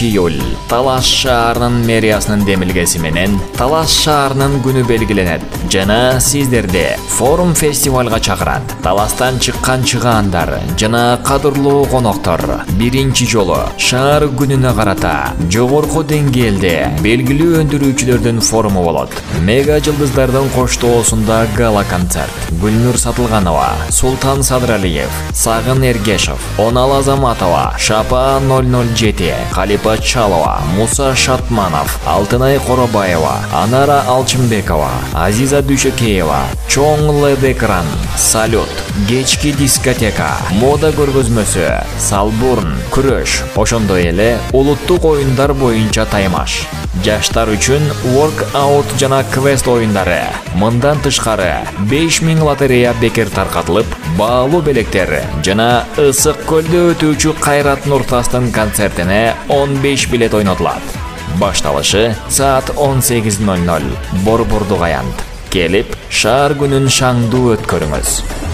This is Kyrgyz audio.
iyul Талас шаарынын мэриясынын демилгеси менен Талас шаарынын күнү белгиленет жана сиздерди форум фестивалга чакырат. Таластан чыккан чыгаандар жана кадырлуу коноктор биринчи жолу шаар күнүнө карата жогорку деңгээлде белгилүү өндүрүүчүлөрдүн форуму болот. Мега жылдыздардын коштоосунда гала концерт. Гүлнур Сатылганова, Султан Садралиев, Сагын Эргешев, Онал Азаматова, Шапа 007, Калипа Чалова, Муса Шатманов, Алтынай Коробаева, Анара Алчымбекова, Азиза Дүйшөкеева, Чоң LED экран, Салют, Кечки дискотека, мода көргөзмөсү, Салбурн, күрөш, ошондой эле улуттук оюндар боюнча таймаш. Жаштар үчүн workout жана квест оюндары. Мындан тышкары 5000 лотерея бекер таркатылып, баалуу белектер жана ысык көлдө өтүүчү Кайрат Нуртастын концертине 15 билет ойнотулат. Башталышы саат 18:00. Борбордук аянт. Келип, шаар күнүн шаңдуу өткөрүңүз.